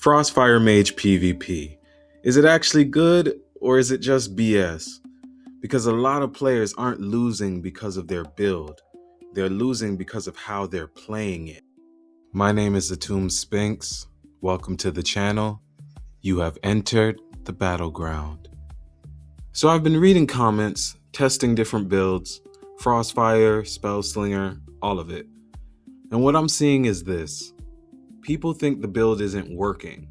Frostfire Mage PvP. Is it actually good or is it just BS? Because a lot of players aren't losing because of their build. They're losing because of how they're playing it. My name is Atum Spinks. Welcome to the channel. You have entered the battleground. So I've been reading comments, testing different builds, Frostfire, Spellslinger, all of it. And what I'm seeing is this. People think the build isn't working,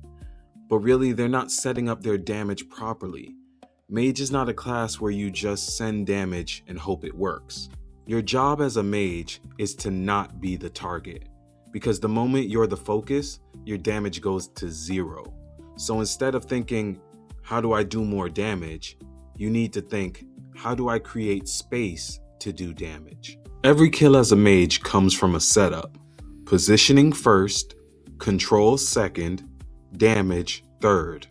but really they're not setting up their damage properly. Mage is not a class where you just send damage and hope it works. Your job as a mage is to not be the target, because the moment you're the focus, your damage goes to 0. So instead of thinking, how do I do more damage? You need to think, how do I create space to do damage? Every kill as a mage comes from a setup. Positioning first, control second, damage third.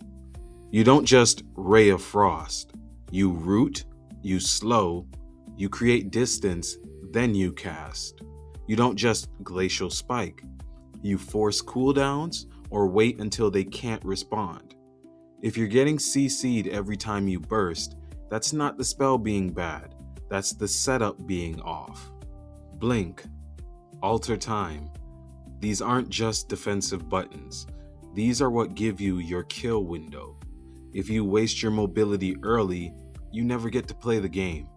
You don't just Ray of Frost. You root, you slow, you create distance, then you cast. You don't just Glacial Spike. You force cooldowns or wait until they can't respond. If you're getting CC'd every time you burst, that's not the spell being bad. That's the setup being off. Blink, alter time. These aren't just defensive buttons. These are what give you your kill window. If you waste your mobility early, you never get to play the game.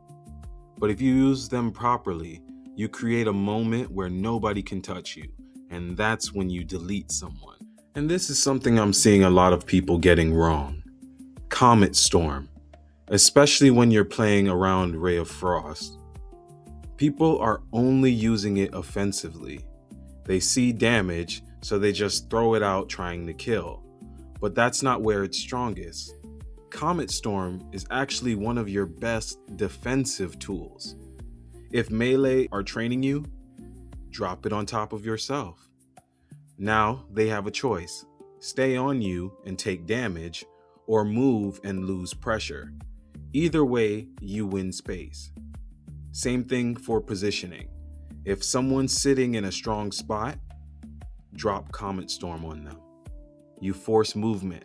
But if you use them properly, you create a moment where nobody can touch you, and that's when you delete someone. And this is something I'm seeing a lot of people getting wrong. Comet Storm, especially when you're playing around Ray of Frost. People are only using it offensively. They see damage, so they just throw it out trying to kill. But that's not where it's strongest. Comet Storm is actually one of your best defensive tools. If melee are training you, drop it on top of yourself. Now they have a choice. Stay on you and take damage, or move and lose pressure. Either way, you win space. Same thing for positioning. If someone's sitting in a strong spot, drop Comet Storm on them. You force movement,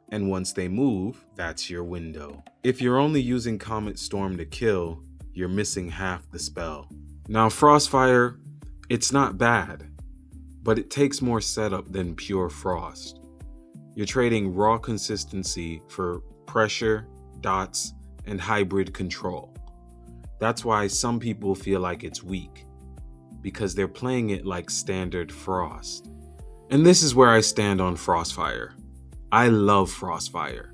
and once they move, that's your window. If you're only using Comet Storm to kill, you're missing half the spell. Now Frostfire, it's not bad, but it takes more setup than pure Frost. You're trading raw consistency for pressure, dots, and hybrid control. That's why some people feel like it's weak, because they're playing it like standard Frost. And this is where I stand on Frostfire. I love Frostfire.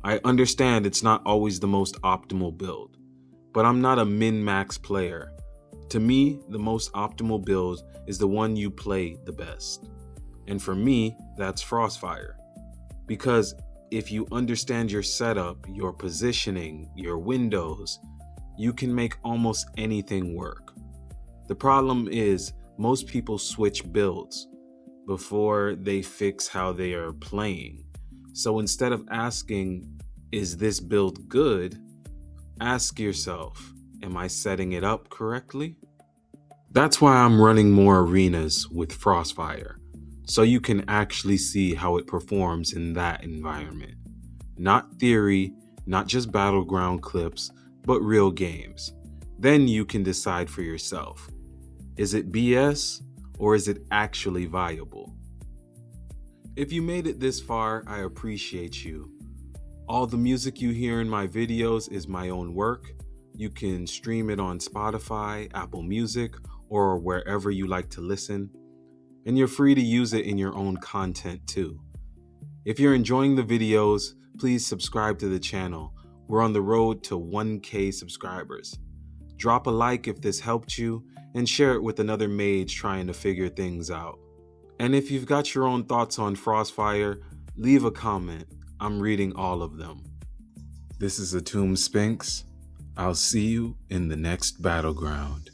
I understand it's not always the most optimal build, but I'm not a min-max player. To me, the most optimal build is the one you play the best. And for me, that's Frostfire. Because if you understand your setup, your positioning, your windows, you can make almost anything work. The problem is most people switch builds before they fix how they are playing. So instead of asking, is this build good? Ask yourself, am I setting it up correctly? That's why I'm running more arenas with Frostfire, so you can actually see how it performs in that environment. Not theory, not just battleground clips, but real games. Then you can decide for yourself. Is it BS or is it actually viable? If you made it this far, I appreciate you. All the music you hear in my videos is my own work. You can stream it on Spotify, Apple Music, or wherever you like to listen. And you're free to use it in your own content too. If you're enjoying the videos, please subscribe to the channel. We're on the road to 1K subscribers. Drop a like if this helped you, and share it with another mage trying to figure things out. And if you've got your own thoughts on Frostfire, leave a comment. I'm reading all of them. This is Atum Spinks. I'll see you in the next battleground.